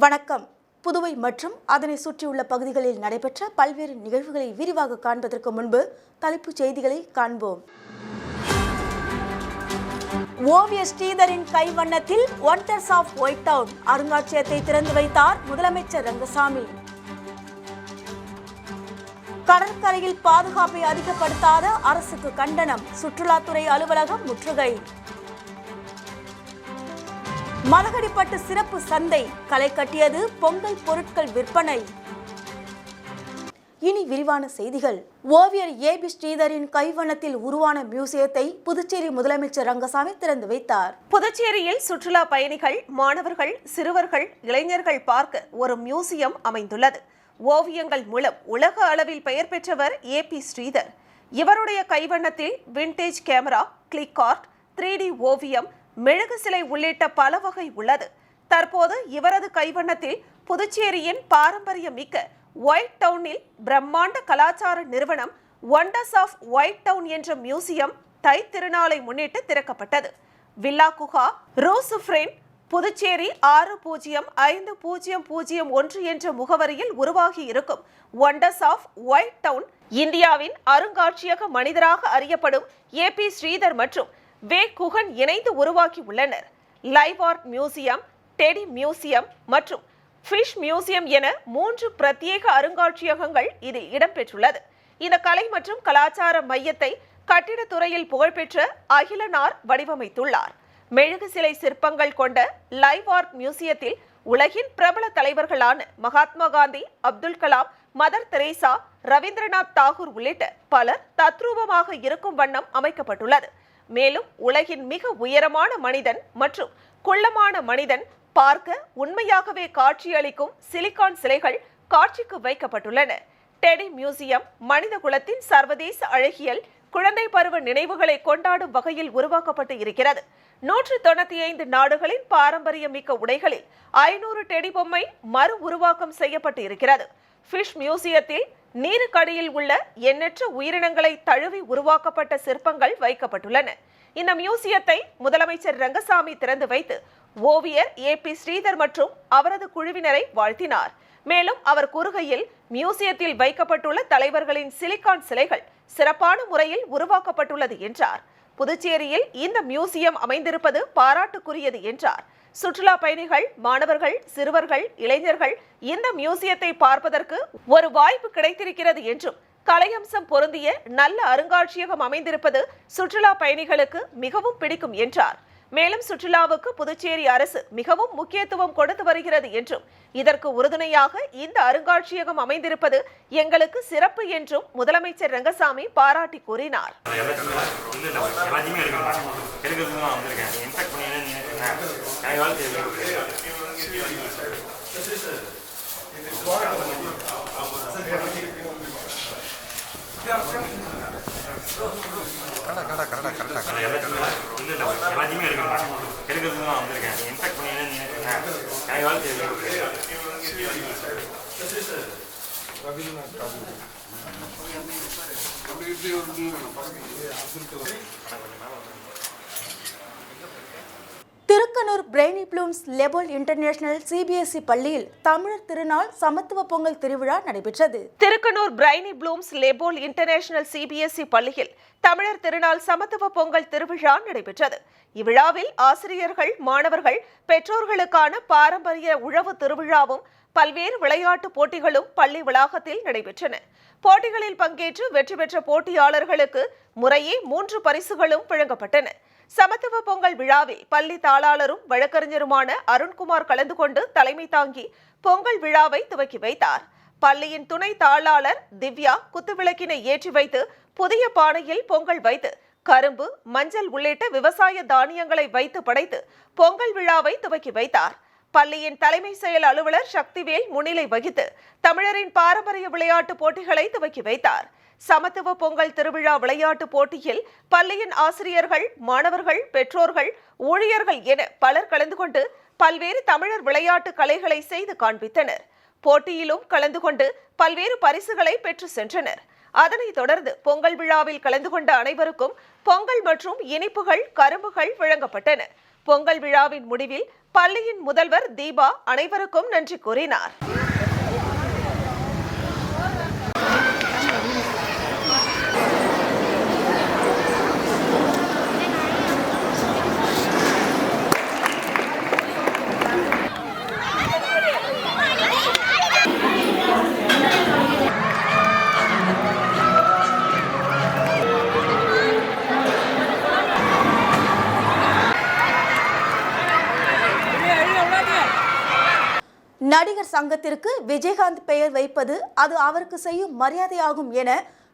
வணக்கம். புதுவை மற்றும் அதனை சுற்றியுள்ள பகுதிகளில் நடைபெற்ற பல்வேறு நிகழ்வுகளை விரிவாக காண்பதற்கு முன்பு தலைப்புச் செய்திகளை காண்போம். ஓவியர் ஸ்ரீதரின் கைவண்ணத்தில் ஒண்டர்ஸ் ஆஃப் ஒயிட் டவுன் அருங்காட்சியகத்தை திறந்து வைத்தார் முதலமைச்சர் ரங்கசாமி. கடற்கரையில் பாதுகாப்பை அதிகப்படுத்தாத அரசுக்கு கண்டனம், சுற்றுலாத்துறை அலுவலகம் முற்றுகை. மலகடிப்பட்டு சிறப்பு சந்தை களை கட்டியது பொங்கல் பொருட்கள் விற்பனை. இனி விரிவான செய்திகள். ஓவியர் ஏபி ஸ்ரீதரின் கைவண்ணத்தில் உருவான மியூசியத்தை புதுச்சேரி முதலமைச்சர் ரங்கசாமி திறந்து வைத்தார். புதுச்சேரியில் சுற்றுலா பயணிகள், மாணவர்கள், சிறுவர்கள், இளைஞர்கள் பார்க்க ஒரு மியூசியம் அமைந்துள்ளது. ஓவியங்கள் மூலம் உலக அளவில் பெயர் பெற்றவர் ஏபி ஸ்ரீதர். இவருடைய கைவண்ணத்தில் vintage camera, click art, 3D ஓவியம், மெழுகு சிலை உள்ளிட்ட பல வகை உள்ளது. தற்போது இவரது கைவண்ணத்தில் புதுச்சேரியின் பாரம்பரிய மிக்க ஒயிட் டவுனில் பிரம்மாண்ட கலாச்சார நிறுவனம் ஒண்டர்ஸ் ஆஃப் ஒயிட் டவுன் என்ற மியூசியம் தை திருநாளை முன்னிட்டு திறக்கப்பட்டது. வில்லா குஹா, ரோசுஃப்ரேன், புதுச்சேரி 605001 என்ற முகவரியில் உருவாகி இருக்கும் ஒண்டர்ஸ் ஆஃப் ஒயிட் டவுன் இந்தியாவின் அருங்காட்சியக மனிதராக அறியப்படும் ஏபி ஸ்ரீதர் மற்றும் வே குகன் இணைந்து உருவாக்கி உள்ளனர். Live art museum, teddy museum மற்றும் ஃபிஷ் மியூசியம் என 3 பிரத்யேக அருங்காட்சியகங்கள் இதில் இடம்பெற்றுள்ளது. இந்த கலை மற்றும் கலாச்சார மையத்தை கட்டிடத்துறையில் புகழ்பெற்ற அகிலனார் வடிவமைத்துள்ளார். மெழுகு சிலை சிற்பங்கள் கொண்ட லைவ் ஆர்ட் மியூசியத்தில் உலகின் பிரபல தலைவர்களான மகாத்மா காந்தி, அப்துல் கலாம், மதர் தெரேசா, ரவீந்திரநாத் தாகூர் உள்ளிட்ட பலர் தத்ரூபமாக இருக்கும் வண்ணம் அமைக்கப்பட்டுள்ளது. மேலும் உலகின் மிக உயரமான மனிதன் மற்றும் குள்ளமான மனிதன் பார்க்க உண்மையாகவே காட்சியளிக்கும் சிலிகான் சிலைகள் காட்சிக்கு வைக்கப்பட்டுள்ளன. டெடி மியூசியம் மனித குலத்தின் சர்வதேச அழகியல், குழந்தை பருவ நினைவுகளை கொண்டாடும் வகையில் உருவாக்கப்பட்டு இருக்கிறது. 195 நாடுகளின் பாரம்பரியமிக்க உடைகளில் 500 டெடி பொம்மை மறு உருவாக்கம் செய்யப்பட்டு இருக்கிறது. ஃபிஷ் மியூசியத்தில் நீருக்கடியில் உள்ள எண்ணற்ற உயிரினங்களை தழுவி உருவாக்கப்பட்ட சிற்பங்கள் வைக்கப்பட்டுள்ளன. இந்த மியூசியத்தை முதலமைச்சர் ரங்கசாமி திறந்து வைத்து ஓவியர் ஏபி ஸ்ரீதர் மற்றும் அவரது குழுவினரை வாழ்த்தினார். மேலும் அவர் கூறுகையில், மியூசியத்தில் வைக்கப்பட்டுள்ள தலைவர்களின் சிலிகான் சிலைகள் சிறப்பான முறையில் உருவாக்கப்பட்டுள்ளது என்றார். புதுச்சேரியில் இந்த மியூசியம் அமைந்திருப்பது பாராட்டுக்குரியது என்றார். சுற்றுலா பயணிகள், மாணவர்கள், சிறுவர்கள், இளைஞர்கள் இந்த மியூசியத்தை பார்ப்பதற்கு ஒரு வாய்ப்பு கிடைத்திருக்கிறது என்றும், கலையம்சம் பொருந்திய நல்ல அருங்காட்சியகம் அமைந்திருப்பது சுற்றுலா பயணிகளுக்கு மிகவும் பிடிக்கும் என்றார். மேலும் சுற்றுலாவுக்கு புதுச்சேரி அரசு மிகவும் முக்கியத்துவம் கொடுத்து வருகிறது என்றும், இதற்கு உறுதுணையாக இந்த அருங்காட்சியகம் அமைந்திருப்பது எங்களுக்கு சிறப்பு என்றும் முதலமைச்சர் ரங்கசாமி பாராட்டி கூறினார். Thirukkanur Brainy Blooms Lepol International CBSE பள்ளியில் தமிழர் திருநாள் சமத்துவ பொங்கல் திருவிழா நடைபெற்றது. Thirukkanur Brainy Blooms Lepol International CBSE பள்ளியில் தமிழர் திருநாள் சமத்துவ பொங்கல் திருவிழா நடைபெற்றது. இவ்விழாவில் ஆசிரியர்கள், மாணவர்கள், பெற்றோர்களுக்கான பாரம்பரிய உழவு திருவிழாவும் பல்வேறு விளையாட்டு போட்டிகளும் பள்ளி வளாகத்தில் நடைபெற்றன. போட்டிகளில் பங்கேற்று வெற்றி பெற்ற போட்டியாளர்களுக்கு முறையே 3 பரிசுகளும் வழங்கப்பட்டன. சமத்துவ பொங்கல் விழாவில் பள்ளி தாளாளரும் வழக்கறிஞருமான அருண்குமார் கலந்து கொண்டு தலைமை தாங்கி பொங்கல் விழாவை துவக்கி வைத்தார். பள்ளியின் துணை தாளாளர் திவ்யா குத்துவிளக்கினை ஏற்றி வைத்து புதிய பானையில் பொங்கல் வைத்து கரும்பு, மஞ்சள் உள்ளிட்ட விவசாய தானியங்களை வைத்து படைத்து பொங்கல் விழாவை துவக்கி வைத்தார். பள்ளியின் தலைமை செயல் அலுவலர் சக்திவேல் முன்னிலை வகித்து தமிழரின் பாரம்பரிய விளையாட்டு போட்டிகளை துவக்கி வைத்தார். சமத்துவ பொங்கல் திருவிழா விளையாட்டு போட்டியில் பள்ளியின் ஆசிரியர்கள், மாணவர்கள், பெற்றோர்கள், ஊழியர்கள் என பலர் கலந்து கொண்டு பல்வேறு தமிழர் விளையாட்டு கலைகளை செய்து காண்பித்தனர். போட்டியிலும் கலந்து கொண்டு பல்வேறு பரிசுகளை பெற்று சென்றனர். அதனைத் தொடர்ந்து பொங்கல் விழாவில் கலந்து கொண்ட அனைவருக்கும் பொங்கல் மற்றும் இனிப்புகள், கரும்புகள் வழங்கப்பட்டன. பொங்கல் விழாவின் முடிவில் பள்ளியின் முதல்வர் தீபா அனைவருக்கும் நன்றி கூறினார். நடிகர் சங்கத்திற்கு விஜயகாந்த் பெயர் வைப்பது அது அவருக்கு செய்யும் மரியாதையாகும் என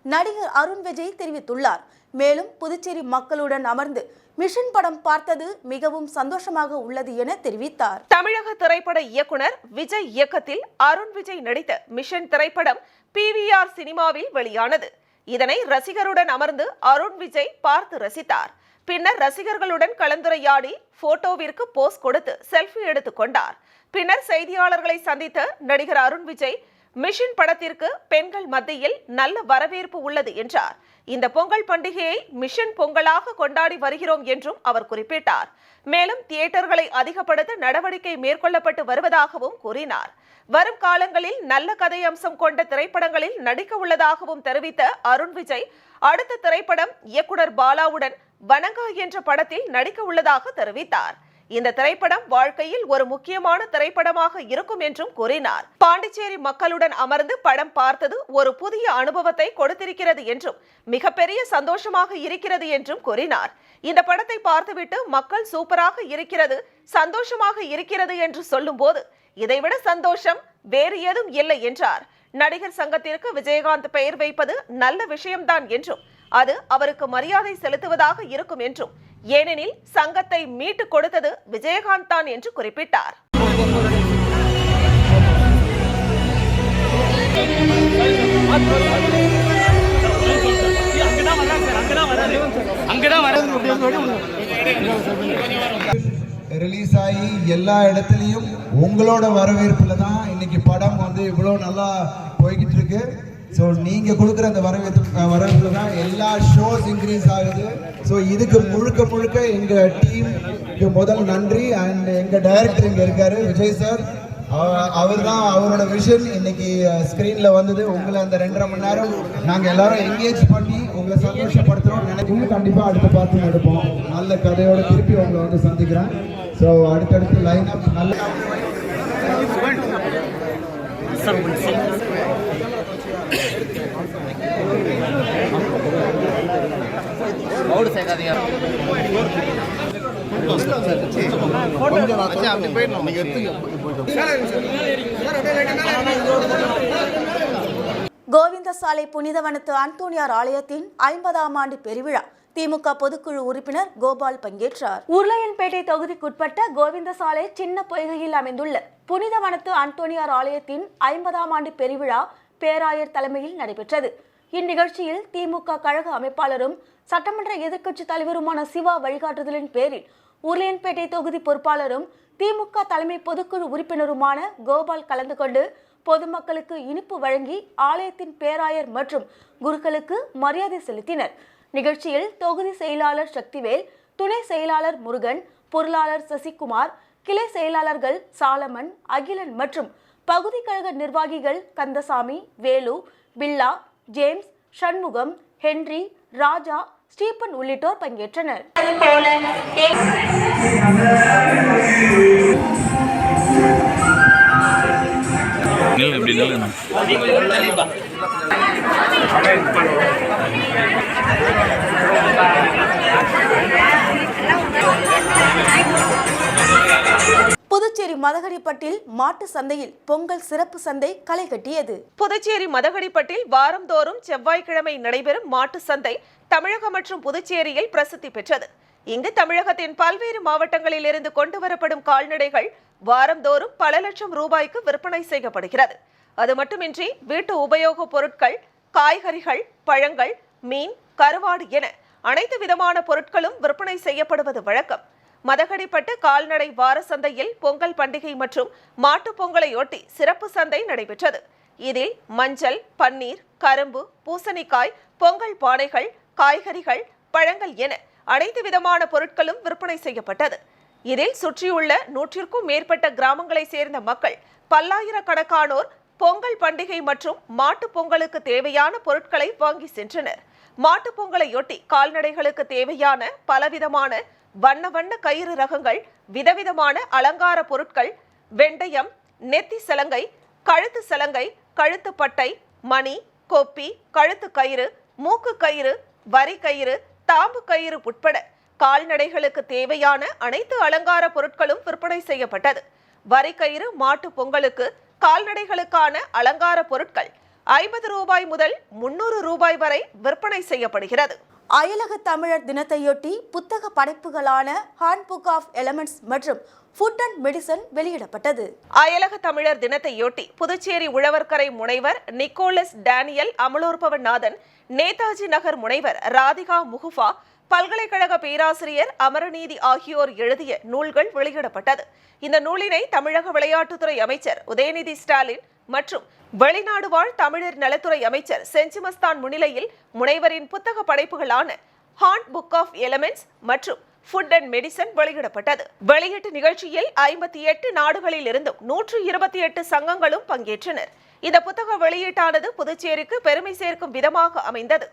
நடிகர் அருண் விஜய் தெரிவித்துள்ளார். மேலும் புதுச்சேரி மக்களுடன் அமர்ந்து மிஷன் படம் பார்த்தது மிகவும் சந்தோஷமாக உள்ளது என தெரிவித்தார். தமிழக திரைப்பட இயக்குனர் விஜய் இயக்கத்தில் அருண் விஜய் நடித்த மிஷன் திரைப்படம் PVR சினிமாவில் வெளியானது. இதனை ரசிகருடன் அமர்ந்து அருண் விஜய் பார்த்து ரசித்தார். பின்னர் ரசிகர்களுடன் கலந்துரையாடி போட்டோவிற்கு போஸ் கொடுத்து செல்ஃபி எடுத்துக் கொண்டார். பின்னர் செய்தியாளர்களை சந்தித்த நடிகர் அருண் விஜய் மிஷன் படத்திற்கு பெண்கள் மத்தியில் நல்ல வரவேற்பு உள்ளது என்றார். இந்த பொங்கல் பண்டிகையை மிஷன் பொங்கலாக கொண்டாடி வருகிறோம் என்றும் அவர் குறிப்பிட்டார். மேலும் தியேட்டர்களை அதிகப்படுத்த நடவடிக்கை மேற்கொள்ளப்பட்டு வருவதாகவும் கூறினார். வரும் காலங்களில் நல்ல கதை அம்சம் கொண்ட திரைப்படங்களில் நடிக்க உள்ளதாகவும் தெரிவித்த அருண் விஜய் அடுத்த திரைப்படம் இயக்குனர் பாலாவுடன் வணங்கா என்ற படத்தில் நடிக்க உள்ளதாக தெரிவித்தார். இந்த திரைப்படம் வாழ்க்கையில் ஒரு முக்கியமான திரைப்படமாக இருக்கும் என்றும் கூறினார். பாண்டிச்சேரி மக்களுடன் அமர்ந்து படம் பார்த்தது ஒரு புதிய அனுபவத்தை கொடுத்திருக்கிறது என்றும் மிகப்பெரிய சந்தோஷமாக இருக்கிறது என்றும் கூறினார். இந்த படத்தை பார்த்துவிட்டு மக்கள் சூப்பராக இருக்கிறது, சந்தோஷமாக இருக்கிறது என்று சொல்லும் போது இதைவிட சந்தோஷம் வேறு ஏதும் இல்லை என்றார். நடிகர் சங்கத்திற்கு விஜயகாந்த் பெயர் வைப்பது நல்ல விஷயம்தான் என்றும் அது அவருக்கு மரியாதை செலுத்துவதாக இருக்கும் என்றும், ஏனெனில் சங்கத்தை மீட்டுக் கொடுத்தது விஜயகாந்த் தான் என்று குறிப்பிட்டார். ரிலீஸ் ஆகி எல்லா இடத்துலையும் உங்களோட வரவேற்புல தான் இன்னைக்கு படம் வந்து இவ்வளோ நல்லா போய்கிட்டு இருக்கு. ஸோ நீங்கள் கொடுக்குற அந்த வரவேற்புல தான் எல்லா ஷோஸ் இன்க்ரீஸ் ஆகுது. ஸோ இதுக்கு முழுக்க எங்கள் டீமுக்கு முதல் நன்றி. அண்ட் எங்கள் டைரக்டர் இங்கே இருக்காரு விஜய் சார். அவர் தான் அவரோட விஷன் இன்னைக்கு ஸ்க்ரீனில் வந்தது. உங்களை அந்த 2.5 மணி நேரம் நாங்கள் எல்லாரும் என்கேஜ் பண்ணி உங்களை சந்தோஷப்படுத்துகிறோம் நினைக்கும். கண்டிப்பாக அடுத்த பார்த்து எடுப்போம். நல்ல கதையோட திருப்பி உங்களை வந்து சந்திக்கிறேன். ஸோ அடுத்தடுத்து லைன் அப் நல்ல கோவிந்தசாலை புனிதவனத்து அந்தோணியார் ஆலயத்தின் 50ஆம் ஆண்டு பெருவிழா திமுக பொதுக்குழு உறுப்பினர் கோபால் பங்கேற்றார். உருளையன்பேட்டை தொகுதிக்குட்பட்ட கோவிந்தசாலை சின்ன பொய்கையில் அமைந்துள்ள புனிதவனத்து அந்தோணியார் ஆலயத்தின் 50ஆம் ஆண்டு பெருவிழா பேராயர் தலைமையில் நடைபெற்றது. இந்நிகழ்ச்சியில் திமுக கழக அமைப்பாளரும் சட்டமன்ற எதிர்க்கட்சி தலைவருமான சிவா வழிகாட்டுதலின் பேரில் உருளையன்பேட்டை தொகுதி பொறுப்பாளரும் திமுக தலைமை பொதுக்குழு உறுப்பினருமான கோபால் கலந்து கொண்டு பொதுமக்களுக்கு இனிப்பு வழங்கி ஆலயத்தின் பேராயர் மற்றும் குருக்களுக்கு மரியாதை செலுத்தினர். நிகழ்ச்சியில் தொகுதி செயலாளர் சக்திவேல், துணை செயலாளர் முருகன், பொருளாளர் சசிகுமார், கிளை செயலாளர்கள் சாலமன், அகிலன் மற்றும் பகுதி கழக நிர்வாகிகள் கந்தசாமி, வேலு, பில்லா, ஜேம்ஸ், சண்முகம், ஹென்றி, ராஜா, ஸ்டீபன் உள்ளிட்டோர் பங்கேற்றனர். புதுச்சேரி மதகடிப்பட்டில் மாட்டு சந்தையில் பொங்கல் சிறப்பு சந்தை களை கட்டியது. புதுச்சேரி மதகடிப்பட்டில் வாரந்தோறும் செவ்வாய்க்கிழமை நடைபெறும் மாட்டு சந்தை தமிழகம் மற்றும் புதுச்சேரியில் பிரசித்தி பெற்றது. இங்கு தமிழகத்தின் பல்வேறு மாவட்டங்களில் இருந்து கொண்டு வரப்படும் கால்நடைகள் வாரந்தோறும் பல லட்சம் ரூபாய்க்கு விற்பனை செய்யப்படுகிறது. அது மட்டுமின்றி வீட்டு உபயோகப் பொருட்கள், காய்கறிகள், பழங்கள், மீன், கருவாடு என அனைத்து விதமான பொருட்களும் விற்பனை செய்யப்படுவது வழக்கம். மதகடிப்பட்டு கால்நடை வார சந்தையில் பொங்கல் பண்டிகை மற்றும் மாட்டுப் பொங்கலையொட்டி சிறப்பு சந்தை நடைபெற்றது. இதில் மஞ்சள், பன்னீர், கரும்பு, பூசணிக்காய், பொங்கல் பானைகள், காய்கறிகள், பழங்கள் என அனைத்து விதமான பொருட்களும் விற்பனை செய்யப்பட்டது. இதில் சுற்றியுள்ள 100க்கும் மேற்பட்ட கிராமங்களை சேர்ந்த மக்கள் பல்லாயிரக்கணக்கானோர் பொங்கல் பண்டிகை மற்றும் மாட்டுப் பொங்கலுக்கு தேவையான பொருட்களை வாங்கி சென்றனர். மாட்டுப் பொங்கலையொட்டி கால்நடைகளுக்கு தேவையான பலவிதமான வண்ண வண்ண கயிறு ரகங்கள், விதவிதமான அலங்கார பொருட்கள், வெண்டயம், நெத்தி சலங்கை, கழுத்து சலங்கை, கழுத்து பட்டை, மணி, கொப்பி, கழுத்து கயிறு, மூக்கு கயிறு, வரி கயிறு, தாம்பு கயிறு உட்பட கால்நடைகளுக்கு தேவையான அனைத்து அலங்கார பொருட்களும் விற்பனை செய்யப்பட்டது. வரி கயிறு மாட்டு பொங்கலுக்கு கால்நடைகளுக்கான அலங்கார பொருட்கள் 50 ரூபாய் முதல் 300 ரூபாய் வரை விற்பனை செய்யப்படுகிறது. அயலக தமிழர் தினத்தையொட்டி புத்தக படைப்புகளான ஹேண்ட் புக் ஆஃப் எலிமெண்ட்ஸ் மற்றும் ஃபுட் அண்ட் மெடிசன் வெளியிடப்பட்டது. அயலக தமிழர் தினத்தையொட்டி புதுச்சேரி உழவர்கரை முனைவர் நிக்கோலஸ் டேனியல் அமலோற்பவநாதன், நேதாஜி நகர் முனைவர் ராதிகா முகுஃபா, பல்கலைக்கழக பேராசிரியர் அமரநீதி ஆகியோர் எழுதிய நூல்கள் வெளியிடப்பட்டது. இந்த நூலினை தமிழக விளையாட்டுத்துறை அமைச்சர் உதயநிதி ஸ்டாலின் மற்றும் வெளிநாடு வாழ் தமிழர் நலத்துறை அமைச்சர் செஞ்சிமஸ்தான் முன்னிலையில் முனைவரின் புத்தக படைப்புகளான ஹேண்ட் புக் ஆஃப் எலிமெண்ட்ஸ் மற்றும் ஃபுட் அண்ட் மெடிசன் வெளியிடப்பட்டது. வெளியீட்டு நிகழ்ச்சியில் 58 நாடுகளில் இருந்தும் 128 சங்கங்களும் பங்கேற்றனர். இந்த புத்தக வெளியீட்டானது புதுச்சேரிக்கு பெருமை சேர்க்கும் விதமாக அமைந்தது.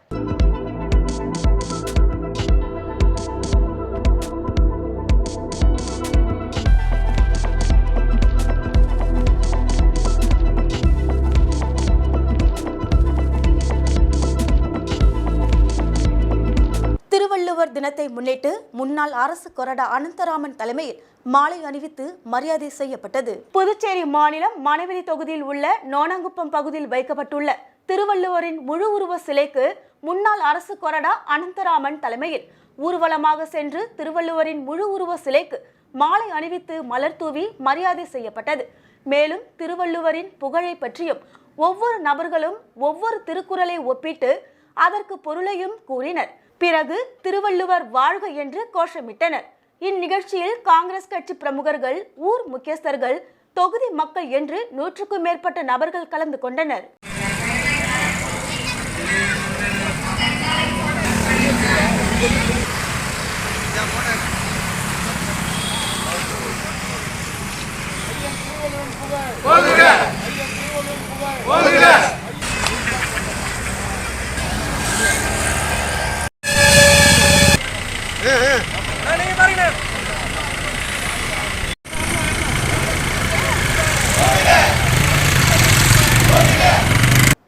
திருவள்ளுவர் தினத்தை முன்னிட்டு முன்னாள் அரசு கொறடா அனந்தராமன் தலைமையில் மாலை அணிவித்து மரியாதை செய்யப்பட்டது. புதுச்சேரி மாநிலம் மணவெளி தொகுதியில் உள்ள நோனாங்குப்பம் பகுதியில் வைக்கப்பட்டுள்ள திருவள்ளுவரின் முழு உருவ சிலைக்கு முன்னாள் அரசு கொறடா அனந்தராமன் தலைமையில் ஊர்வலமாக சென்று திருவள்ளுவரின் முழு உருவ சிலைக்கு மாலை அணிவித்து மலர் தூவி மரியாதை செய்யப்பட்டது. மேலும் திருவள்ளுவரின் புகழை பற்றியும் ஒவ்வொரு நபர்களும் ஒவ்வொரு திருக்குறளை ஒப்பிட்டு அதற்கு பொருளையும் கூறினர். பிறகு திருவள்ளுவர் வாழ்க என்று கோஷமிட்டனர். இந்நிகழ்ச்சியில் காங்கிரஸ் கட்சி பிரமுகர்கள், ஊர் முக்கியஸ்தர்கள், தொகுதி மக்கள் என்று 100க்கும் மேற்பட்ட நபர்கள் கலந்து கொண்டனர்.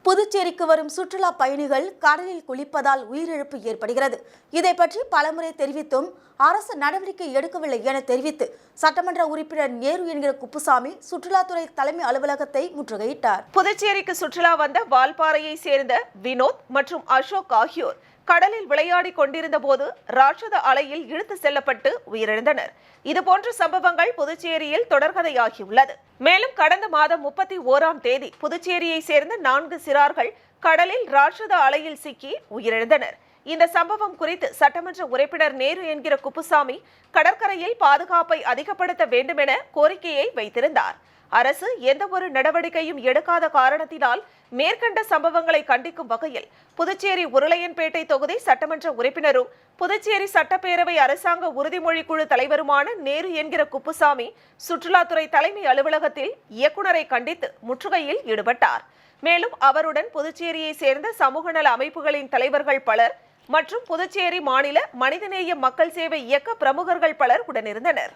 புதுச்சேரிக்கு வரும் சுற்றுலா பயணிகள் கடலில் குளிப்பதால் உயிரிழப்பு ஏற்படுகிறது. இதை பற்றி பலமுறை தெரிவித்தும் அரசு நடவடிக்கை எடுக்கவில்லை என தெரிவித்து சட்டமன்ற உறுப்பினர் நேரு என்கிற குப்புசாமி சுற்றுலாத்துறை தலைமை அலுவலகத்தை முற்றுகையிட்டார். புதுச்சேரிக்கு சுற்றுலா வந்த வால்பாறையை சேர்ந்த வினோத் மற்றும் அசோக் ஆகியோர் கடலில் விளையாடி கொண்டிருந்த போது ராட்சத அலையில் இழுத்து செல்லப்பட்டு உயிரிழந்தனர். இதுபோன்ற சம்பவங்கள் புதுச்சேரியில் தொடர்கதையாகியுள்ளது. மேலும் கடந்த மாதம் 31ஆம் தேதி புதுச்சேரியை சேர்ந்த 4 சிறார்கள் கடலில் ராட்சத அலையில் சிக்கி உயிரிழந்தனர். இந்த சம்பவம் குறித்து சட்டமன்ற உறுப்பினர் நேரு என்கிற குப்புசாமி கடற்கரையில் பாதுகாப்பை அதிகப்படுத்த வேண்டும் என கோரிக்கையை வைத்திருந்தார். அரசு எந்த ஒரு நடவடிக்கையும் எடுக்காத காரணத்தினால் மேற்கண்ட சம்பவங்களை கண்டிக்கும் வகையில் புதுச்சேரி உருளையன்பேட்டை தொகுதி சட்டமன்ற உறுப்பினரும் புதுச்சேரி சட்டப்பேரவை அரசாங்க உறுதிமொழி குழு தலைவருமான நேரு என்கிற குப்புசாமி சுற்றுலாத்துறை தலைமை அலுவலகத்தில் இயக்குநரை கண்டித்து முற்றுகையில் ஈடுபட்டார். மேலும் அவருடன் புதுச்சேரியை சேர்ந்த சமூக நல அமைப்புகளின் தலைவர்கள் பலர் மற்றும் புதுச்சேரி மாநில மனிதநேய மக்கள் சேவை இயக்க பிரமுகர்கள் பலர் உடனிருந்தனர்.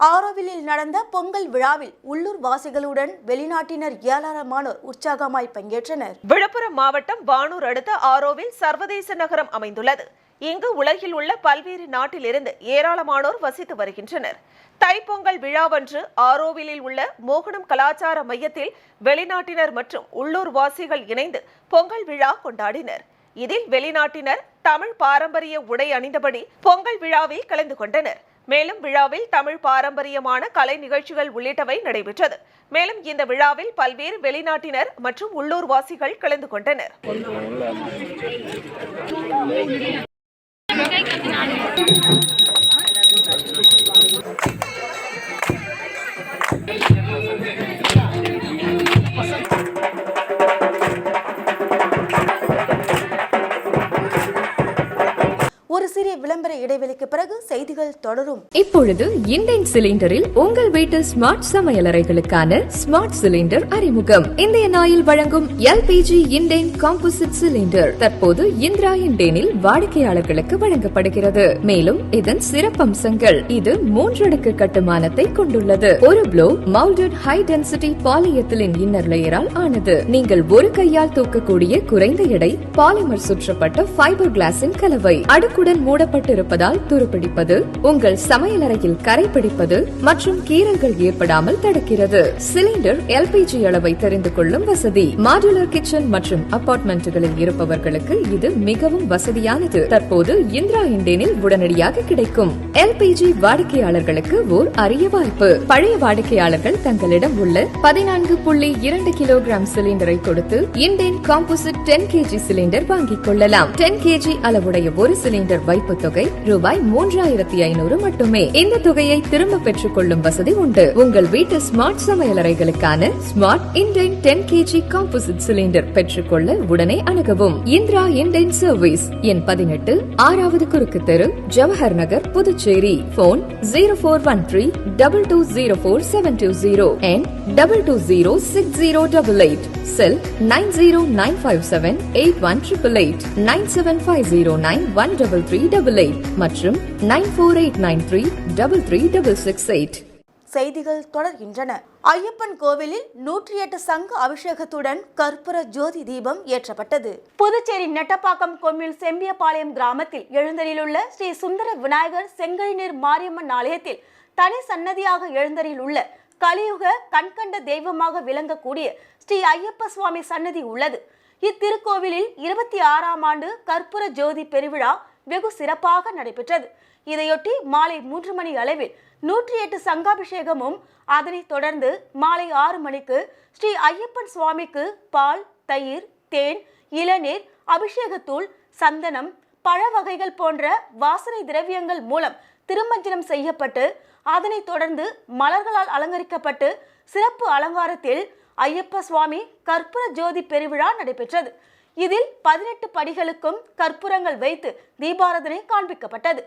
ஆரோவிலில் நடந்த பொங்கல் விழாவில் உள்ளூர் வாசிகளுடன் வெளிநாட்டினர் ஏராளமானோர் உற்சாகமாய் பங்கேற்றனர். விழுப்புரம் மாவட்டம் வானூர் அடுத்த ஆரோவில் சர்வதேச நகரம் அமைந்துள்ளது. இங்கு உலகில் உள்ள பல்வேறு நாட்டிலிருந்து ஏராளமானோர் வசித்து வருகின்றனர். தைப்பொங்கல் விழாவன்று ஆரோவிலில் உள்ள மோகனம் கலாச்சார மையத்தில் வெளிநாட்டினர் மற்றும் உள்ளூர் வாசிகள் இணைந்து பொங்கல் விழா கொண்டாடினர். இதில் வெளிநாட்டினர் தமிழ் பாரம்பரிய உடை அணிந்தபடி பொங்கல் விழாவில் கலந்து கொண்டனர். மேலும் விழாவில் தமிழ் பாரம்பரியமான கலை நிகழ்ச்சிகள் உள்ளிட்டவை நடைபெற்றது. மேலும் இந்த விழாவில் பல்வேறு வெளிநாட்டினர் மற்றும் உள்ளூர் வாசிகள் கலந்து கொண்டனர். ஒரு சிறிய விளம்பர இடைவெளிக்கு பிறகு செய்திகள் தொடரும். இப்பொழுது இண்டேன் சிலிண்டரில் உங்கள் வீட்டு ஸ்மார்ட் சமையலறைகளுக்கான ஸ்மார்ட் சிலிண்டர் அறிமுகம். இந்திய ஆயில் வழங்கும் எல்பிஜி இண்டேன் காம்போசிட் சிலிண்டர் தற்போது இந்திரா இண்டேனில் வாடிக்கையாளர்களுக்கு வழங்கப்படுகிறது. மேலும் இதன் சிறப்பம்சங்கள்: இது 3 அடுக்கு கட்டுமானத்தை கொண்டுள்ளது. ஒரு blow moulded high density polyethylene inner லேயரால் ஆனது. நீங்கள் ஒரு கையால் தூக்கக்கூடிய குறைந்த எடை பாலிமர் சுற்றப்பட்ட ஃபைபர் கிளாஸின் கலவை. அடுக்குடன் மூடப்பட்டிருப்பதால் துருப்பிடிப்பது, உங்கள் சமையலறையில் கரை பிடிப்பது மற்றும் கீறல்கள் ஏற்படாமல் தடுக்கிறது. சிலிண்டர் எல்பிஜி அளவை தெரிந்து கொள்ளும் வசதி. மாடுலர் கிச்சன் மற்றும் அபார்ட்மெண்ட்டுகளில் இருப்பவர்களுக்கு இது மிகவும் வசதியானது. தற்போது இந்திரா இண்டேனில் உடனடியாக கிடைக்கும். எல்பிஜி வாடிக்கையாளர்களுக்கு ஓர் அரிய வாய்ப்பு. பழைய வாடிக்கையாளர்கள் தங்களிடம் உள்ள 14.2 கிலோகிராம் சிலிண்டரை கொடுத்து இண்டேன் காம்போசிட் 10 kg சிலிண்டர் வாங்கிக் கொள்ளலாம். 10 kg அளவுடைய ஒரு சிலிண்டர் வைப்பு தொகை ரூபாய் 3500 மட்டுமே. இந்த தொகையை திரும்ப பெற்றுக் கொள்ளும் வசதி உண்டு. உங்கள் வீட்டு ஸ்மார்ட் சமையலறைகளுக்கான smart Indane 10 kg composite cylinder பெற்றுக்கொள்ள உடனே அணுகவும். இந்திரா இண்டேன் சர்வீஸ் எண் 18, 6வது குறுக்கு தெரு, Jawahar Nagar, Puducherry. Phone 0413-2204-720 and 22060888. Cell 9095781888, 9750913388 மற்றும் 9489333668. செய்திகள் தொடர்கின்றன. ஐயப்பன் கோவிலில் 108 சங்க அபிஷேகத்துடன் கற்பூர ஜோதி தீபம் ஏற்றப்பட்டது. புதுச்சேரி நெட்டப்பாக்கம் கொம்யூன் செம்பியபாளையம் கிராமத்தில் எழுந்தரிலுள்ள ஸ்ரீ சுந்தர விநாயகர் செங்கழிநீர் மாரியம்மன் ஆலயத்தில் தனி சன்னதியாக எழுந்தரிலுள்ள கலியுக கண்கண்ட தெய்வமாக விளங்கக்கூடிய ஸ்ரீ ஐயப்ப சுவாமி சன்னதி உள்ளது. இத்திருக்கோவிலில் 26ஆம் ஆண்டு கற்பூர ஜோதி பெருவிழா வெகு சிறப்பாக நடைபெற்றது. இதையொட்டி மாலை 3 மணி அளவில் 108 சங்காபிஷேகமும், அதனைத் தொடர்ந்து மாலை 6 மணிக்கு ஸ்ரீ ஐயப்பன் சுவாமிக்கு பால், தயிர், தேன், இளநீர், அபிஷேகத்தூள், சந்தனம், பழ வகைகள் போன்ற வாசனை திரவியங்கள் மூலம் திருமஞ்சனம் செய்யப்பட்டு, அதனைத் தொடர்ந்து மலர்களால் அலங்கரிக்கப்பட்டு சிறப்பு அலங்காரத்தில் ஐயப்ப சுவாமி கற்பூர ஜோதி பெருவிழா நடைபெற்றது. இதில் 18 படிகளுக்கும் கற்பூரங்கள் வைத்து தீபாராதனை காண்பிக்கப்பட்டது.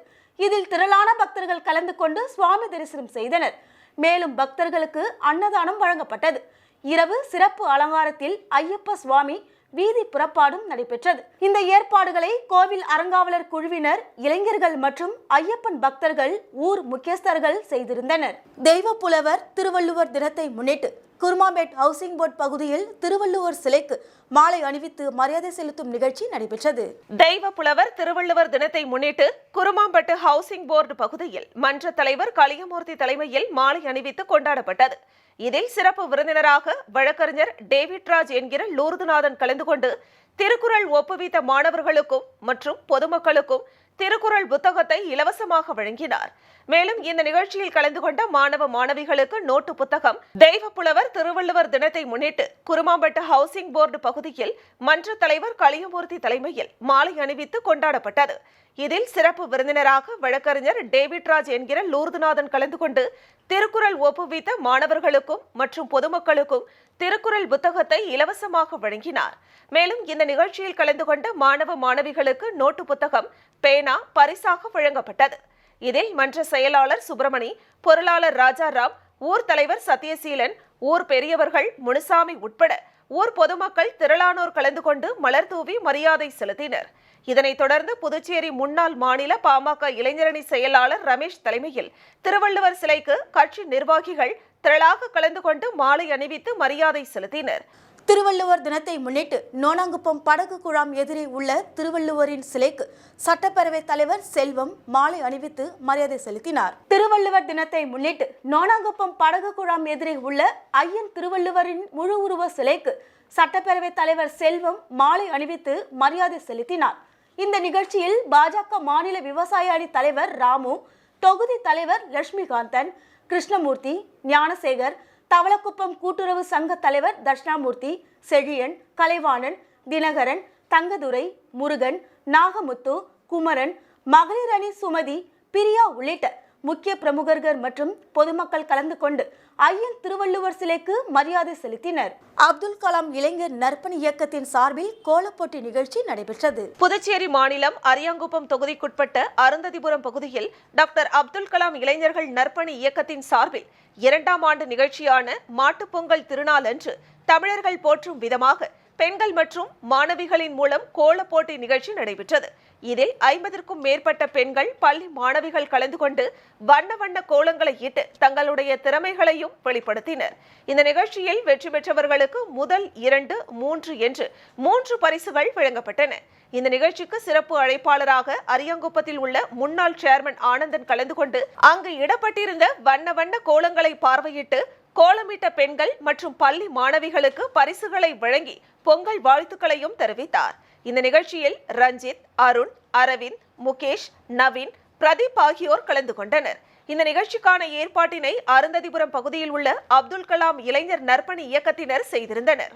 இதில் திரளான பக்தர்கள் கலந்து கொண்டு சுவாமி தரிசனம் செய்தனர். மேலும் பக்தர்களுக்கு அன்னதானம் வழங்கப்பட்டது. இரவு சிறப்பு அலங்காரத்தில் ஐயப்ப சுவாமி வீதி புறப்பாடும் நடைபெற்றது. இந்த ஏற்பாடுகளை கோவில் அறங்காவலர் குழுவினர், இளைஞர்கள் மற்றும் ஐயப்பன் பக்தர்கள், ஊர் முக்கியஸ்தர்கள் செய்திருந்தனர். தெய்வ புலவர் திருவள்ளுவர் தினத்தை முன்னிட்டு குருமாம்பேட் ஹவுசிங் போர்டு பகுதியில் திருவள்ளுவர் சிலைக்கு மாலை அணிவித்து மரியாதை செலுத்தும் நிகழ்ச்சி நடைபெற்றது. தெய்வ புலவர் திருவள்ளுவர் தினத்தை முன்னிட்டு குருமாம்பட்டு ஹவுசிங் போர்டு பகுதியில் மன்ற தலைவர் கலியமூர்த்தி தலைமையில் மாலை அணிவித்து கொண்டாடப்பட்டது. இதில் சிறப்பு விருந்தினராக வழக்கறிஞர் டேவிட் ராஜ் என்கிற லூர்துநாதன் கலந்து கொண்டு திருக்குறள் ஒப்புவித்த மாணவர்களுக்கும் மற்றும் பொதுமக்களுக்கும் திருக்குறள் புத்தகத்தை இலவசமாக வழங்கினார். மேலும் இந்த நிகழ்ச்சியில் கலந்து கொண்ட மாணவ மாணவிகளுக்கு நோட்டு புத்தகம் தெய்வ புலவர் திருவள்ளுவர் தினத்தை முன்னிட்டு குருமாம்பட்டு ஹவுசிங் போர்டு பகுதியில் மன்ற தலைவர் கலியமூர்த்தி தலைமையில் மாலை அணிவித்து கொண்டாடப்பட்டது. இதில் சிறப்பு விருந்தினராக வழக்கறிஞர் டேவிட் ராஜ் என்கிற லூர்துநாதன் கலந்து கொண்டு திருக்குறள் ஒப்புவித்த மாணவர்களுக்கும் மற்றும் பொதுமக்களுக்கும் திருக்குறள் புத்தகத்தை இலவசமாக வழங்கினார். மேலும் இந்த நிகழ்ச்சியில் கலந்து கொண்ட மாணவ மாணவிகளுக்கு நோட்டு புத்தகம், பேனா பரிசாக வழங்கப்பட்டது. இதில் மன்ற செயலாளர் சுப்பிரமணி, பொருளாளர் ராஜாராம், ஊர் தலைவர் சத்யசீலன், ஊர் பெரியவர்கள் முனுசாமி உட்பட ஊர் பொதுமக்கள் திரளானோர் கலந்து கொண்டு மலர் தூவி மரியாதை செலுத்தினர். இதனைத் தொடர்ந்து புதுச்சேரி முன்னாள் மாநில பாமக இளைஞரணி செயலாளர் ரமேஷ் தலைமையில் திருவள்ளுவர் சிலைக்கு கட்சி நிர்வாகிகள் திரளாக கலந்து கொண்டு மாலை அணிவித்து மரியாதை செலுத்தினர். திருவள்ளுவர் தினத்தை முன்னிட்டு நோனாங்குப்பம் படகு குழாம் எதிரே உள்ள திருவள்ளுவரின் சிலைக்கு சட்டப்பேரவை தலைவர் செல்வம் மாலை அணிவித்து மரியாதை செலுத்தினார். திருவள்ளுவர் தினத்தை முன்னிட்டு நோனாங்குப்பம் படகு குழாம் எதிரே உள்ள ஐயன் திருவள்ளுவரின் முழு உருவ சிலைக்கு சட்டப்பேரவை தலைவர் செல்வம் மாலை அணிவித்து மரியாதை செலுத்தினார். இந்த நிகழ்ச்சியில் பாஜக மாநில விவசாய அணி தலைவர் ராமு, தொகுதி தலைவர் லட்சுமிகாந்தன், கிருஷ்ணமூர்த்தி, ஞானசேகர், தவளக்குப்பம் கூட்டுறவு சங்க தலைவர் தட்சிணாமூர்த்தி, செழியன், கலைவாணன், தினகரன், தங்கதுரை, முருகன், நாகமுத்து, குமரன், மகளிர் அணி சுமதி, பிரியா உள்ளிட்ட முக்கிய பிரமுகர்கள் மற்றும் பொதுமக்கள் கலந்து கொண்டு ஐயன் திருவள்ளுவர் சிலைக்கு மரியாதை செலுத்தினர். அப்துல் கலாம் இளைஞர் நற்பணி இயக்கத்தின் சார்பில் கோலப்போட்டி நிகழ்ச்சி நடைபெற்றது. புதுச்சேரி மாநிலம் அரியாங்குப்பம் தொகுதிக்குட்பட்ட அருந்ததிபுரம் பகுதியில் டாக்டர் அப்துல் கலாம் இளைஞர்கள் நற்பணி இயக்கத்தின் சார்பில் 2ஆம் ஆண்டு நிகழ்ச்சியான மாட்டுப்பொங்கல் திருநாள் அன்று தமிழர்கள் போற்றும் விதமாக பெண்கள் மற்றும் மாணவிகளின் மூலம் கோலப்போட்டி நிகழ்ச்சி நடைபெற்றது. இதில் 50க்கும் மேற்பட்ட பெண்கள், பள்ளி மாணவிகள் கலந்து கொண்டு வண்ண வண்ண கோலங்களை இட்டு தங்களுடைய திறமைகளையும் வெளிப்படுத்தினர். இந்த நிகழ்ச்சியில் வெற்றி பெற்றவர்களுக்கு முதல் 2, 3 என்று 3 பரிசுகள் வழங்கப்பட்டன. இந்த நிகழ்ச்சிக்கு சிறப்பு அழைப்பாளராக அரியாங்குப்பத்தில் உள்ள முன்னாள் சேர்மன் ஆனந்தன் கலந்து கொண்டு அங்கு இடப்பட்டிருந்த வண்ண வண்ண கோலங்களை பார்வையிட்டு கோலமிட்ட பெண்கள் மற்றும் பள்ளி மாணவிகளுக்கு பரிசுகளை வழங்கி பொங்கல் வாழ்த்துக்களையும் தெரிவித்தார். இந்த நிகழ்ச்சியில் ரஞ்சித், அருண், அரவிந்த், முகேஷ், நவீன், பிரதீப் ஆகியோர் கலந்து கொண்டனர். இந்த நிகழ்ச்சிக்கான ஏற்பாட்டினை அருந்ததிபுரம் பகுதியில் உள்ள அப்துல் கலாம் இளைஞர் நற்பணி இயக்கத்தினர் செய்திருந்தனர்.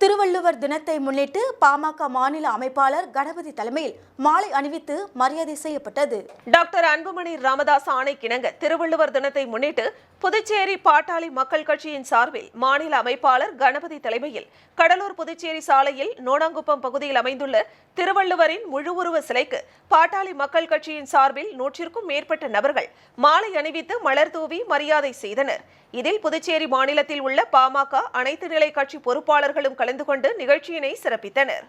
திருவள்ளுவர் தினத்தை முன்னிட்டு பாமக மாநில அமைப்பாளர் கணபதி தலைமையில் மாலை அணிவித்து மரியாதை செய்யப்பட்டது. டாக்டர் அன்புமணி ராமதாஸ் ஆணைக்கிணங்க திருவள்ளுவர் தினத்தை முன்னிட்டு புதுச்சேரி பாட்டாளி மக்கள் கட்சியின் சார்பில் மாநில அமைப்பாளர் கணபதி தலைமையில் கடலூர் புதுச்சேரி சாலையில் நோனாங்குப்பம் பகுதியில் அமைந்துள்ள திருவள்ளுவரின் முழு உருவ சிலைக்கு பாட்டாளி மக்கள் கட்சியின் சார்பில் 100க்கும் மேற்பட்ட நபர்கள் மாலை அணிவித்து மலர் தூவி மரியாதை செய்தனர். இதில் புதுச்சேரி மாநிலத்தில் உள்ள பாமக அனைத்து நிலை கட்சி பொறுப்பாளர்களும் கலந்து கொண்டு நிகழ்ச்சியினை சிறப்பித்தனர்.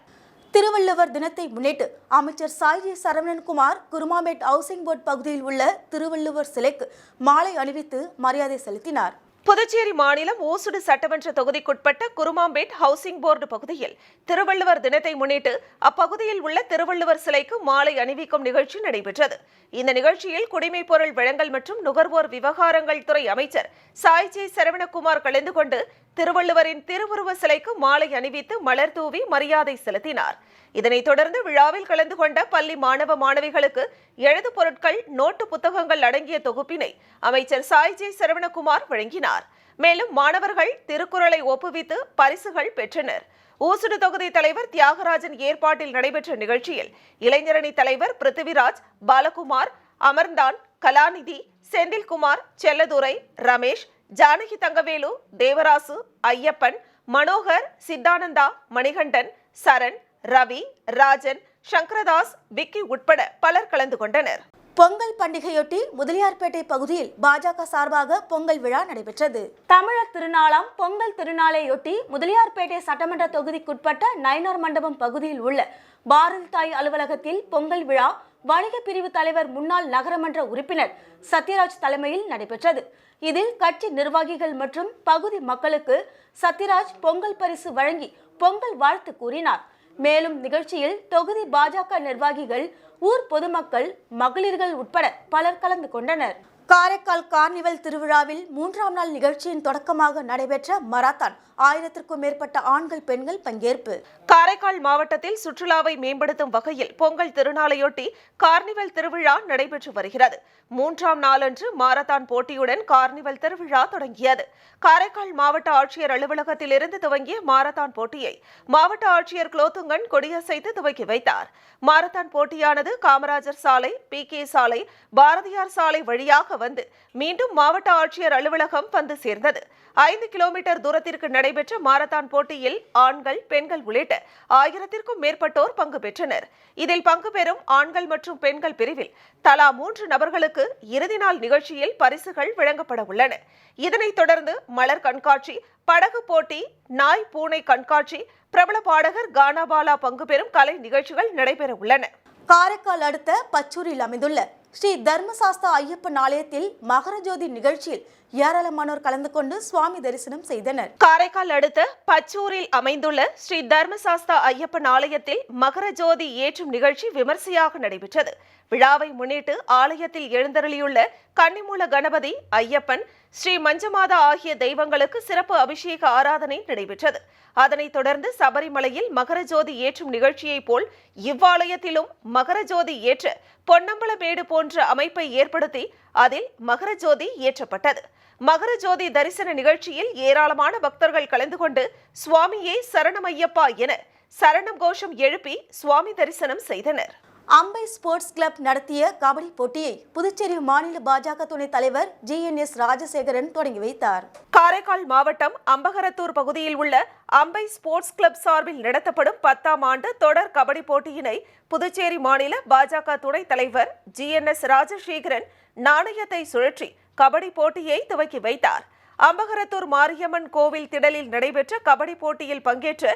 திருவள்ளுவர் தினத்தை முன்னிட்டு அமைச்சர் சாய்ஜி சரவணன்குமார் குருமாம்பேட் ஹவுசிங் போர்டு பகுதியில் உள்ள திருவள்ளுவர் சிலைக்கு மாலை அணிவித்து மரியாதை செலுத்தினார். புதுச்சேரி மாநிலம் ஓசுடு சட்டமன்ற தொகுதிக்குட்பட்ட குருமாம்பேட் ஹவுசிங் போர்டு பகுதியில் திருவள்ளுவர் தினத்தை முன்னிட்டு அப்பகுதியில் உள்ள திருவள்ளுவர் சிலைக்கு மாலை அணிவிக்கும் நிகழ்ச்சி நடைபெற்றது. இந்த நிகழ்ச்சியில் குடிமைப் பொருள் வழங்கல் மற்றும் நுகர்வோர் விவகாரங்கள் துறை அமைச்சர் சாய்ஜி சரவணகுமார் கலந்து கொண்டு திருவள்ளுவரின் திருவுருவ சிலைக்கு மாலை அணிவித்து மலர் தூவி மரியாதை செலுத்தினார். இதனைத் தொடர்ந்து விழாவில் கலந்து கொண்ட பள்ளி மாணவ மாணவிகளுக்கு எழுது பொருட்கள், நோட்டு புத்தகங்கள் அடங்கிய தொகுப்பினை அமைச்சர் சாய்ஜி சரவணகுமார் வழங்கினார். மேலும் மாணவர்கள் திருக்குறளை ஒப்புவித்து பரிசுகள் பெற்றனர். ஊசுடு தொகுதி தலைவர் தியாகராஜன் ஏற்பாட்டில் நடைபெற்ற நிகழ்ச்சியில் இளைஞரணி தலைவர் பிருத்திவிராஜ், பாலகுமார், அமர்ந்தான், கலாநிதி, செந்தில்குமார், செல்லதுரை, ரமேஷ், ஜானகி தங்கவேலு, தேவராசு, ஐயப்பன், மனோகர், சித்தானந்தா, மணிகண்டன், சரண், ரவி, ராஜன், சங்கரதாஸ், விக்கி உட்பட பலர் கலந்து கொண்டனர். பொங்கல் பண்டிகையொட்டி முதலியார்பேட்டை பகுதியில் பாஜக சார்பாக பொங்கல் விழா நடைபெற்றது. தமிழர் திருநாளாம் பொங்கல் திருநாளையொட்டி முதலியார்பேட்டை சட்டமன்ற தொகுதிக்குட்பட்ட நயினார் மண்டபம் பகுதியில் உள்ள பாரதி தாய் அலுவலகத்தில் பொங்கல் விழா வணிக பிரிவு தலைவர் முன்னாள் நகரமன்ற உறுப்பினர் சத்யராஜ் தலைமையில் நடைபெற்றது. இதில் கட்சி நிர்வாகிகள் மற்றும் பகுதி மக்களுக்கு சத்யராஜ் பொங்கல் பரிசு வழங்கி பொங்கல் வாழ்த்து கூறினார். மேலும் நிகழ்ச்சியில் தொகுதி பாஜக நிர்வாகிகள், ஊர் பொதுமக்கள், மகளிர்கள் உட்பட பலர் கலந்து கொண்டனர். காரைக்கால் கார்னிவல் திருவிழாவில் 3ஆம் நாள் நிகழ்ச்சியின் தொடக்கமாக நடைபெற்ற மராத்தான் 1000க்கும் மேற்பட்ட ஆண்கள், பெண்கள் பங்கேற்பு. காரைக்கால் மாவட்டத்தில் சுற்றுலாவை மேம்படுத்தும் வகையில் பொங்கல் திருநாளையொட்டி கார்னிவல் திருவிழா நடைபெற்று வருகிறது. 3ஆம் நாளன்று மாரத்தான் போட்டியுடன் கார்னிவல் திருவிழா தொடங்கியது. காரைக்கால் மாவட்ட ஆட்சியர் அலுவலகத்திலிருந்து துவங்கிய மாரத்தான் போட்டியை மாவட்ட ஆட்சியர் குலோத்துங்கன் கொடியசைத்து துவக்கி வைத்தார். மாரத்தான் போட்டியானது காமராஜர் சாலை, PK சாலை, பாரதியார் சாலை வழியாக வந்து மீண்டும் மாவட்ட ஆட்சியர் அலுவலகம் வந்து சேர்ந்தது. 5 கிலோமீட்டர் தூரத்திற்கு நடைபெற்ற மாரத்தான் போட்டியில் ஆண்கள், பெண்கள் உள்ளிட்ட 1000க்கும் மேற்பட்டோர் பங்கு பெற்றனர். இதில் பங்கு பெறும் ஆண்கள் மற்றும் பெண்கள் பிரிவில் தலா 3 நபர்களுக்கு இறுதி நாள் நிகழ்ச்சியில் பரிசுகள் வழங்கப்பட உள்ளன. இதனைத் தொடர்ந்து மலர் கண்காட்சி, படகு போட்டி, நாய் பூனை கண்காட்சி, பிரபல பாடகர் கானாபாலா பங்கு பெறும் கலை நிகழ்ச்சிகள் நடைபெற உள்ளன. காரைக்கால் அடுத்த பச்சூரில் அமைந்துள்ள ஸ்ரீ தர்மசாஸ்தா ஐயப்பன் ஆலயத்தில் மகரஜோதி நிகழ்ச்சியில் ஏராளமானோர் கலந்து கொண்டு சுவாமி தரிசனம் செய்தனர். காரைக்கால் அடுத்த பச்சூரில் அமைந்துள்ள ஸ்ரீ தர்மசாஸ்தா ஐயப்பன் ஆலயத்தில் மகரஜோதி ஏற்றும் நிகழ்ச்சி விமர்சையாக நடைபெற்றது. விழாவை முன்னிட்டு ஆலயத்தில் எழுந்தருளியுள்ள கன்னிமூல கணபதி, ஐயப்பன், ஸ்ரீ மஞ்சமாதா ஆகிய தெய்வங்களுக்கு சிறப்பு அபிஷேக ஆராதனை நடைபெற்றது. அதனைத் தொடர்ந்து சபரிமலையில் மகரஜோதி ஏற்றும் நிகழ்ச்சியைப் போல் இவ்வாலயத்திலும் மகரஜோதி ஏற்ற பொன்னம்பலமேடு போன்ற அமைப்பை ஏற்படுத்தி அதில் மகரஜோதி ஏற்றப்பட்டது. மகரஜோதி தரிசன நிகழ்ச்சியில் ஏராளமான பக்தர்கள் கலந்து கொண்டு சுவாமியே சரணமையப்பா என சரணம் கோஷம் எழுப்பி சுவாமி தரிசனம் செய்தனர். அம்பை ஸ்போர்ட்ஸ் கிளப் நடத்திய கபடி போட்டியை புதுச்சேரி மாநில பாஜக துணைத் தலைவர் GNS ராஜசேகரன் தொடங்கி வைத்தார். காரைக்கால் மாவட்டம் அம்பகரத்தூர் பகுதியில் உள்ள அம்பை ஸ்போர்ட்ஸ் கிளப் சார்பில் நடத்தப்படும் 10ஆம் ஆண்டு தொடர் கபடி போட்டியினை புதுச்சேரி மாநில பாஜக துணைத் தலைவர் GNS ராஜசேகரன் நாணயத்தை சுழற்றி கபடி போட்டியை துவக்கி வைத்தார். அம்பகரத்தூர் மாரியம்மன் கோவில் திடலில் நடைபெற்ற கபடி போட்டியில் பங்கேற்ற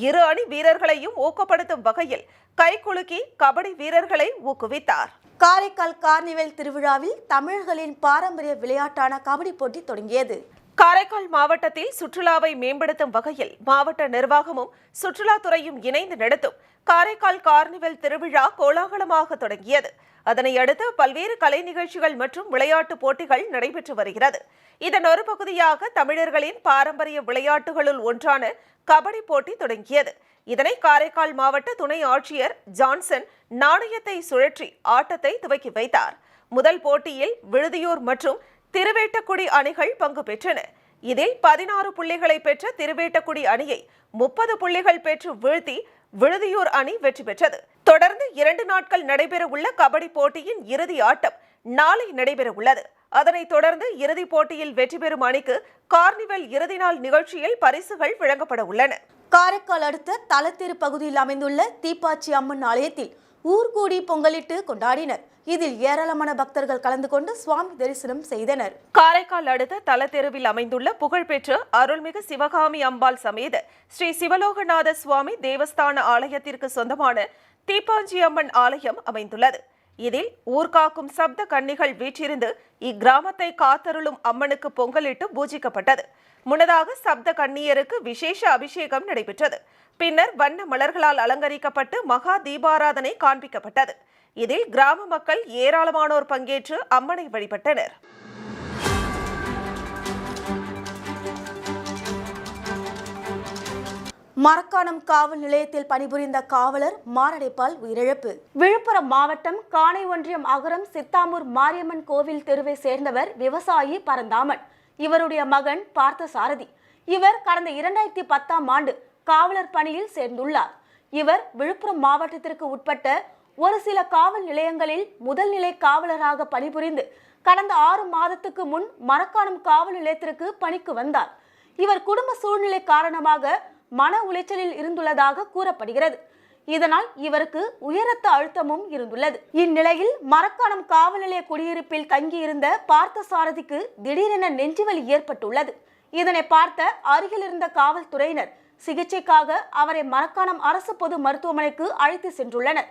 இரு அணி வீரர்களையும் ஊக்கப்படுத்தும் வகையில் கைகுலுக்கி கபடி வீரர்களை ஊக்குவித்தார். காரைக்கால் கார்னிவல் திருவிழாவில் தமிழர்களின் பாரம்பரிய விளையாட்டான கபடி போட்டி தொடங்கியது. காரைக்கால் மாவட்டத்தில் சுற்றுலாவை மேம்படுத்தும் வகையில் மாவட்ட நிர்வாகமும் சுற்றுலாத்துறையும் இணைந்து நடத்தும் காரைக்கால் கார்னிவல் திருவிழா கோலாகலமாக தொடங்கியது. அதனை அடுத்து பல்வேறு கலை நிகழ்ச்சிகள் மற்றும் விளையாட்டு போட்டிகள் நடைபெற்று வருகிறது. இதன் ஒரு பகுதியாக தமிழர்களின் பாரம்பரிய விளையாட்டுகளுள் ஒன்றான கபடி போட்டி தொடங்கியது. இதனை காரைக்கால் மாவட்ட துணை ஆட்சியர் ஜான்சன் நாணயத்தை சுழற்றி ஆட்டத்தை துவக்கி வைத்தார். முதல் போட்டியில் விழுதியூர் மற்றும் திருவேட்டக்குடி அணிகள் பங்கு பெற்றன. இதில் 16 புள்ளிகளை பெற்ற திருவேட்டக்குடி அணியை 30 புள்ளிகள் பெற்று வீழ்த்தி விழுதியூர் அணி வெற்றி பெற்றது. தொடர்ந்து 2 நாட்கள் நடைபெற உள்ள கபடி போட்டியின் இறுதி ஆட்டம் நாளை நடைபெற உள்ளது. அதனைத் தொடர்ந்து இறுதிப் போட்டியில் வெற்றி பெறும் அணிக்கு கார்னிவல் இறுதி நாள் நிகழ்ச்சியில் பரிசுகள் வழங்கப்பட உள்ளன. காரைக்கால் அடுத்த தலத்திரு பகுதியில் அமைந்துள்ள தீப்பாச்சி அம்மன் ஆலயத்தில் ஊர்கூடி பொங்கலிட்டு கொண்டாடினர். இதில் ஏராளமான பக்தர்கள் கலந்து கொண்டு சுவாமி தரிசனம் செய்தனர். காரைக்கால் அடுத்த தலத்தெருவில் அமைந்துள்ள புகழ்பெற்ற அருள்மிகு சிவகாமி அம்பாள் சமேத ஸ்ரீ சிவலோகநாத சுவாமி தேவஸ்தான ஆலயத்திற்கு சொந்தமான தீப்பாஞ்சி அம்மன் ஆலயம் அமைந்துள்ளது. இதில் ஊர்காக்கும் சப்த கன்னிகள் வீற்றிருந்து இக்கிராமத்தை காத்தருளும் அம்மனுக்கு பொங்கலிட்டு பூஜிக்கப்பட்டது. முன்னதாக சப்த கன்னியருக்கு விசேஷ அபிஷேகம் நடைபெற்றது. பின்னர் வண்ண மலர்களால் அலங்கரிக்கப்பட்டு மகா தீபாராதனை காண்பிக்கப்பட்டது. இதில் கிராம மக்கள் ஏராளமானோர் பங்கேற்று அம்மனை வழிபட்டனர். மரக்காணம் காவல் நிலையத்தில் பணிபுரிந்த காவலர் மாரடைப்பால் உயிரிழப்பு. விழுப்புரம் மாவட்டம் காணை ஒன்றியம் அகரம் சித்தாமூர் மாரியம்மன் கோவில் தெருவை சேர்ந்தவர் விவசாயி பரந்தாமன். இவருடைய மகன் பார்த்தசாரதி. இவர் கடந்த 2010ஆம் ஆண்டு காவலர் பணியில் சேர்ந்துள்ளார். இவர் விழுப்புரம் மாவட்டத்திற்கு உட்பட்ட ஒரு சில காவல் நிலையங்களில் முதல் நிலை காவலராக பணிபுரிந்து கடந்த 6 மாதத்துக்கு முன் மரக்காணம் காவல் நிலையத்திற்கு பணிக்கு வந்தார். இவர் குடும்ப சூழ்நிலை காரணமாக மன உளைச்சலில் இருந்துள்ளதாக கூறப்படுகிறது. இதனால் இவருக்கு உயர் ரத்த அழுத்தமும் இருந்துள்ளது. இந்நிலையில் மரக்காணம் காவல் நிலைய குடியிருப்பில் தங்கியிருந்த பார்த்தசாரதிக்கு திடீரென நெஞ்சுவலி ஏற்பட்டுள்ளது. இதனை பார்த்த அருகில் இருந்த காவல்துறையினர் சிகிச்சைக்காக அவரை மரக்காணம் அரசு பொது மருத்துவமனைக்கு அழைத்து சென்றுள்ளனர்.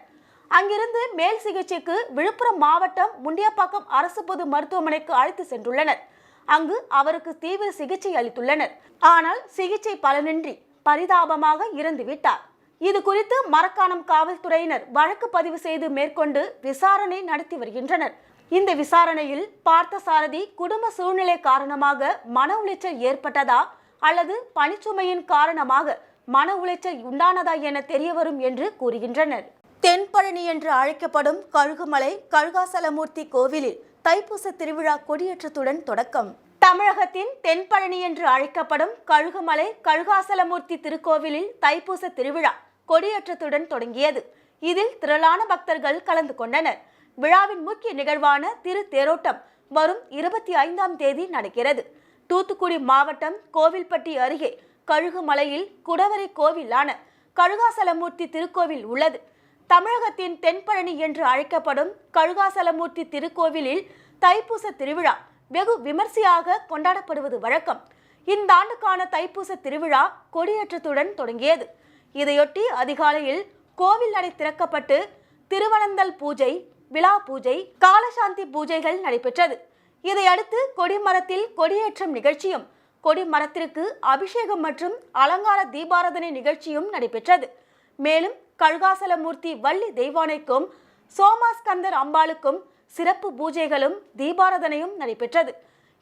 அங்கிருந்து மேல் சிகிச்சைக்கு விழுப்புரம் மாவட்டம் முண்டியப்பாக்கம் அரசு பொது மருத்துவமனைக்கு அழைத்து சென்றுள்ளனர். அங்கு அவருக்கு தீவிர சிகிச்சை அளித்துள்ளனர். ஆனால் சிகிச்சை பலனின்றி பரிதாபமாக இறந்துவிட்டார். இது குறித்து மரக்காணம் காவல்துறையினர் வழக்கு பதிவு செய்து மேற்கொண்டு விசாரணை நடத்தி வருகின்றனர். இந்த விசாரணையில் பார்த்தசாரதி குடும்ப சூழ்நிலை காரணமாக மன உளைச்சல் ஏற்பட்டதா அல்லது பணிச்சுமையின் காரணமாக மன உளைச்சல் உண்டானதா என தெரியவரும் என்று கூறுகின்றனர். தென்பழனி என்று அழைக்கப்படும் கழுகுமலை கழுகாசலமூர்த்தி கோவிலில் தைப்பூச திருவிழா கொடியேற்றத்துடன் தொடக்கம். தமிழகத்தின் தென்பழனி என்று அழைக்கப்படும் கழுகுமலை கழுகாசலமூர்த்தி திருக்கோவிலில் தைப்பூச திருவிழா கொடியேற்றத்துடன் தொடங்கியது. இதில் திரளான பக்தர்கள் கலந்து கொண்டனர். விழாவின் முக்கிய நிகழ்வான திரு தேரோட்டம் வரும் 25ஆம் தேதி நடக்கிறது. தூத்துக்குடி மாவட்டம் கோவில்பட்டி அருகே கழுகுமலையில் குடவரை கோவிலான கழுகாசலமூர்த்தி திருக்கோவில் உள்ளது. தமிழகத்தின் தென்பழனி என்று அழைக்கப்படும் கழுகாசலமூர்த்தி திருக்கோவிலில் தைப்பூச திருவிழா வெகு விமர்சையாக கொண்டாடப்படுவது வழக்கம். இந்த ஆண்டுக்கான தைப்பூச திருவிழா கொடியேற்றத்துடன் தொடங்கியது. இதையொட்டி அதிகாலையில் கோவில் நடை திறக்கப்பட்டு திருவனந்தல் பூஜை, விழா பூஜை, காலசாந்தி பூஜைகள் நடைபெற்றது. இதையடுத்து கொடிமரத்தில் கொடியேற்றம் நிகழ்ச்சியும் கொடிமரத்திற்கு அபிஷேகம் மற்றும் அலங்கார தீபாராதனை நிகழ்ச்சியும் நடைபெற்றது. மேலும் கழுகாசலமூர்த்தி வள்ளி தெய்வானைக்கும் சோமாஸ்கந்தர் அம்பாளுக்கும் சிறப்பு பூஜைகளும் தீபாராதனையும் நடைபெற்றது.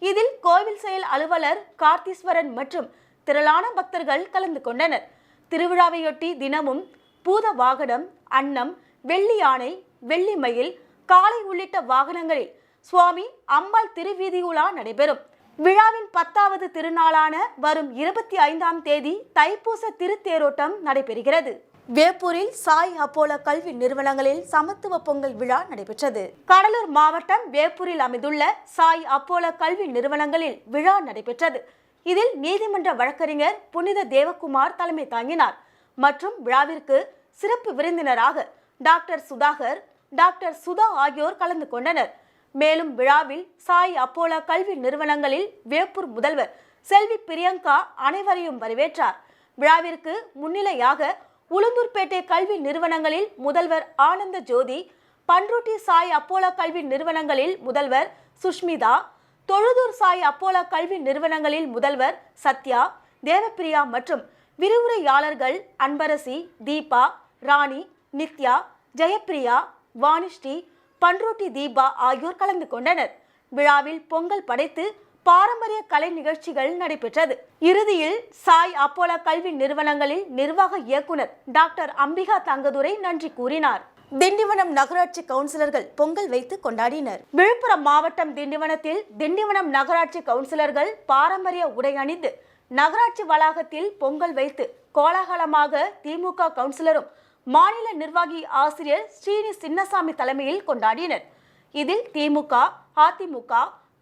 இதில் கோவில் செயல் அலுவலர் கார்த்தீஸ்வரன் மற்றும் திரளான பக்தர்கள் கலந்து கொண்டனர். திருவிழாவையொட்டி தினமும் பூத வாகனம், அன்னம், வெள்ளி யானை, வெள்ளி மயில், காளை உள்ளிட்ட வாகனங்களில் சுவாமி அம்பாள் திருவீதி உலா நடைபெறும். விழாவின் 10வது திருநாளான வரும் 25ஆம் தேதி தைப்பூச திருத்தேரோட்டம் நடைபெறுகிறது. வேப்பூரில் சாய் அப்போலோ கல்வி நிறுவனங்களில் சமத்துவ பொங்கல் விழா நடைபெற்றது. கடலூர் மாவட்டம் வேப்பூரில் அமைந்துள்ள சாய் அப்போலோ கல்வி நிறுவனங்களில் விழா நடைபெற்றது. இதில் நீதிமன்ற வழக்கறிஞர் புனித தேவகுமார் தலைமை தாங்கினார். மற்றும் விழாவிற்கு சிறப்பு விருந்தினராக டாக்டர் சுதாகர், டாக்டர் சுதா ஆகியோர் கலந்து கொண்டனர். மேலும் விழாவில் சாய் அப்போலோ கல்வி நிறுவனங்களில் வேப்பூர் முதல்வர் செல்வி பிரியங்கா அனைவரையும் வரவேற்றார். விழாவிற்கு முன்னிலையாக உளுந்தூர்பேட்டை கல்வி நிறுவனங்களில் முதல்வர் ஆனந்த ஜோதி, பன்ருட்டி சாய் அப்போலோ கல்வி நிறுவனங்களில் முதல்வர் சுஷ்மிதா, தொழுதூர் சாய் அப்போலோ கல்வி நிறுவனங்களில் முதல்வர் சத்யா, தேவப்பிரியா மற்றும் விரிவுரையாளர்கள் அன்பரசி, தீபா, ராணி, நித்யா, ஜெயப்பிரியா, வாணிஸ்ரீ, பன்ருட்டி தீபா ஆகியோர் கலந்து கொண்டனர். விழாவில் பொங்கல் படைத்து பாரம்பரிய கலை நிகழ்ச்சிகள் நடைபெற்றது. இறுதியில் சாய் அப்போலோ கல்வி நிறுவனங்களில் நிர்வாக இயக்குனர் டாக்டர் அம்பிகா தங்கதுரை நன்றி கூறினார். திண்டிவனம் நகராட்சி கவுன்சிலர்கள் பொங்கல் வைத்து கொண்டாடினர். விழுப்புரம் மாவட்டம் திண்டிவனத்தில் திண்டிவனம் நகராட்சி கவுன்சிலர்கள் பாரம்பரிய உடை அணிந்து நகராட்சி வளாகத்தில் பொங்கல் வைத்து கோலாகலமாக திமுக கவுன்சிலரும் மாநில நிர்வாகி ஆசிரியர் ஸ்ரீனி சின்னசாமி தலைமையில் கொண்டாடினர். இதில் திமுக, அதிமுக,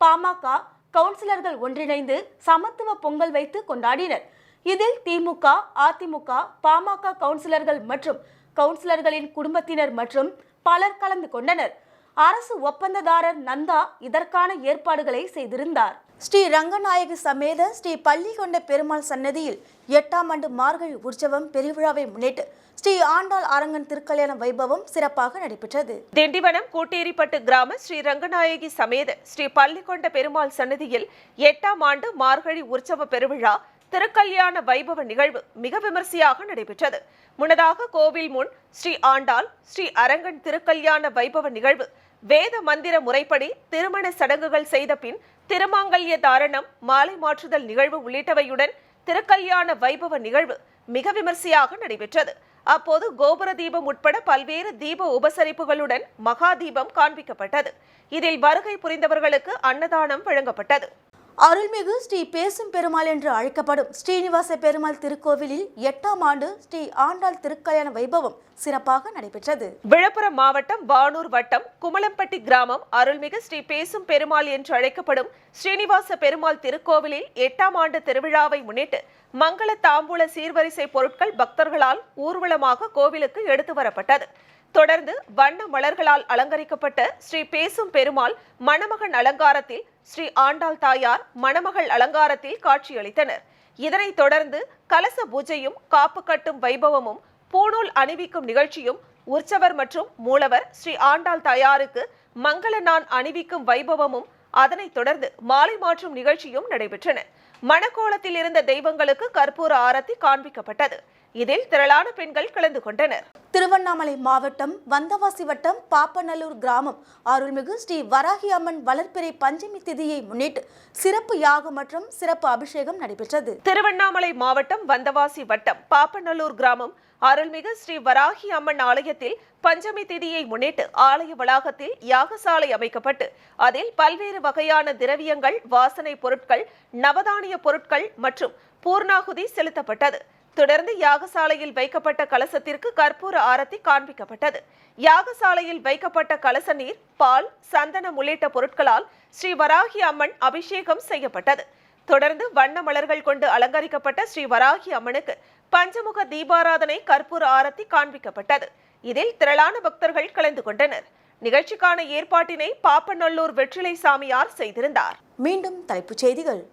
பாமக கவுன்சிலர்கள் ஒன்றிணைந்து சமத்துவ பொங்கல் வைத்து கொண்டாடினர். இதில் திமுக, அதிமுக, பாமக கவுன்சிலர்கள் மற்றும் கவுன்சிலர்களின் குடும்பத்தினர் மற்றும் பலர் கலந்து கொண்டனர். அரசு ஒப்பந்ததாரர் நந்தா இதற்கான ஏற்பாடுகளை செய்திருந்தார். ஸ்ரீ ரங்கநாயகி சமேத ஸ்ரீ பள்ளிகொண்ட பெருமாள் சன்னதியில் 8ஆம் ஆண்டு மார்கழி உற்சவம் பெருவிழாவை முன்னிட்டு ஸ்ரீ ஆண்டாள் அரங்கன் திருக்கல்யாண வைபவம் சிறப்பாக நடைபெற்றது. திண்டிவனம் கூட்டேரிப்பட்டு கிராம ஸ்ரீ ரங்கநாயகி சமேத ஸ்ரீ பள்ளிகொண்ட பெருமாள் சன்னதியில் 8ஆம் ஆண்டு மார்கழி உற்சவ பெருவிழா திருக்கல்யாண வைபவ நிகழ்வு மிக விமர்சையாக நடைபெற்றது. முன்னதாக கோவில் முன் ஸ்ரீ ஆண்டாள் ஸ்ரீ அரங்கன் திருக்கல்யாண வைபவ நிகழ்வு வேத மந்திர முறைப்படி திருமண சடங்குகள் செய்த பின் திருமாங்கல்ய தாரணம், மாலை மாற்றுதல் நிகழ்வு உள்ளிட்டவையுடன் திருக்கல்யாண வைபவ நிகழ்வு மிக விமர்சையாக நடைபெற்றது. அப்போது கோபுர தீபம் உட்பட பல்வேறு தீப உபசரிப்புகளுடன் மகா தீபம் காண்பிக்கப்பட்டது. இதில் வருகை புரிந்தவர்களுக்கு அன்னதானம் வழங்கப்பட்டது. அருள்மிகு ஸ்ரீ பேசும் பெருமாள் என்று அழைக்கப்படும் ஸ்ரீனிவாச பெருமாள் திருக்கோவிலில் 8ஆம் ஆண்டு ஸ்ரீ ஆண்டாள் திருக்கல்யாண வைபவம் சிறப்பாக நடைபெற்றது. விழுப்புரம் மாவட்டம் வானூர் வட்டம் குமலம்பட்டி கிராமம் அருள்மிகு ஸ்ரீ பேசும் பெருமாள் என்று அழைக்கப்படும் ஸ்ரீனிவாச பெருமாள் திருக்கோவிலில் 8ஆம் ஆண்டு திருவிழாவை முன்னிட்டு மங்கள தாம்பூல சீர்வரிசை பொருட்கள் பக்தர்களால் ஊர்வலமாக கோவிலுக்கு எடுத்து வரப்பட்டது. தொடர்ந்து வண்ண மலர்களால் அலங்கரிக்கப்பட்ட ஸ்ரீ பேசும் பெருமாள் மணமகன் அலங்காரத்தில், ஸ்ரீ ஆண்டாள் தாயார் மணமகள் அலங்காரத்தில் காட்சியளித்தனர். இதனைத் தொடர்ந்து கலச பூஜையும், காப்பு கட்டும் வைபவமும், பூணூல் அணிவிக்கும் நிகழ்ச்சியும், உற்சவர் மற்றும் மூலவர் ஸ்ரீ ஆண்டாள் தாயாருக்கு மங்கள நான் அணிவிக்கும் வைபவமும், அதனைத் தொடர்ந்து மாலை மாற்றும் நிகழ்ச்சியும் நடைபெற்றன. மணக்கோலத்தில் இருந்த தெய்வங்களுக்கு கற்பூர ஆரத்தி காண்பிக்கப்பட்டது. இதில் திரளான பெண்கள் கலந்து கொண்டனர். திருவண்ணாமலை மாவட்டம் வந்தவாசி வட்டம் பாப்பநல்லூர் கிராமம் அருள்மிகு ஸ்ரீ வராகி அம்மன் வளர்ப்பிறை பஞ்சமி திதியை முன்னிட்டு சிறப்பு யாகம் மற்றும் சிறப்பு அபிஷேகம் நடைபெற்றது. திருவண்ணாமலை மாவட்டம் வந்தவாசி வட்டம் பாப்பநல்லூர் கிராமம் அருள்மிகு ஸ்ரீ வராகி அம்மன் ஆலயத்தில் பஞ்சமி திதியை முன்னிட்டு ஆலய வளாகத்தில் யாகசாலை அமைக்கப்பட்டு அதில் பல்வேறு வகையான திரவியங்கள், வாசனை பொருட்கள், நவதானிய பொருட்கள் மற்றும் பூர்ணாகுதி செலுத்தப்பட்டது. தொடர்ந்து யாகசாலையில் வைக்கப்பட்ட கலசத்திற்கு கற்பூர ஆரத்தி காண்பிக்கப்பட்டது. யாகசாலையில் வைக்கப்பட்ட கலச நீர், பால், சந்தனம் உள்ளிட்ட பொருட்களால் ஸ்ரீ வராகி அம்மன் அபிஷேகம் செய்யப்பட்டது. தொடர்ந்து வண்ண மலர்கள் கொண்டு அலங்கரிக்கப்பட்ட ஸ்ரீ வராகி அம்மனுக்கு பஞ்சமுக தீபாராதனை, கற்பூர ஆரத்தி காண்பிக்கப்பட்டது. இதில் திரளான பக்தர்கள் கலந்து கொண்டனர். நிகழ்ச்சிக்கான ஏற்பாட்டினை பாப்பநல்லூர் வெற்றிலை சாமியார் செய்திருந்தார். மீண்டும் தலைப்புச் செய்திகள்.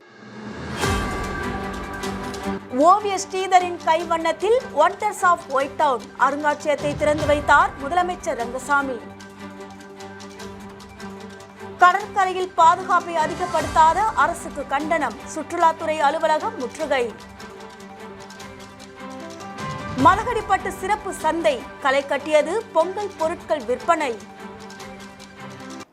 ஓவிய ஸ்ரீதரின் கைவண்ணத்தில் ஒண்டர்ஸ் ஆஃப் ஒயிட் டவுன் அருங்காட்சியகத்தை திறந்து வைத்தார் முதலமைச்சர் ரங்கசாமி. கடற்கரையில் பாதுகாப்பை அதிகப்படுத்தாத அரசுக்கு கண்டனம், சுற்றுலாத்துறை அலுவலகம் முற்றுகை. மலகடிப்பட்டு சிறப்பு சந்தை களை கட்டியது பொங்கல் பொருட்கள் விற்பனை.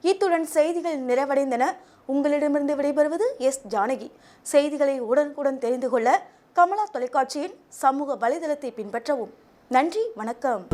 இத்துடன் செய்திகள் நிறைவடைந்தன. உங்களிடமிருந்து விடைபெறுவது எஸ். ஜானகி. செய்திகளை உடனுக்குடன் தெரிந்து கொள்ள கமலா தொலைக்காட்சியின் சமூக வலைதளத்தை பின்பற்றவும். நன்றி, வணக்கம்.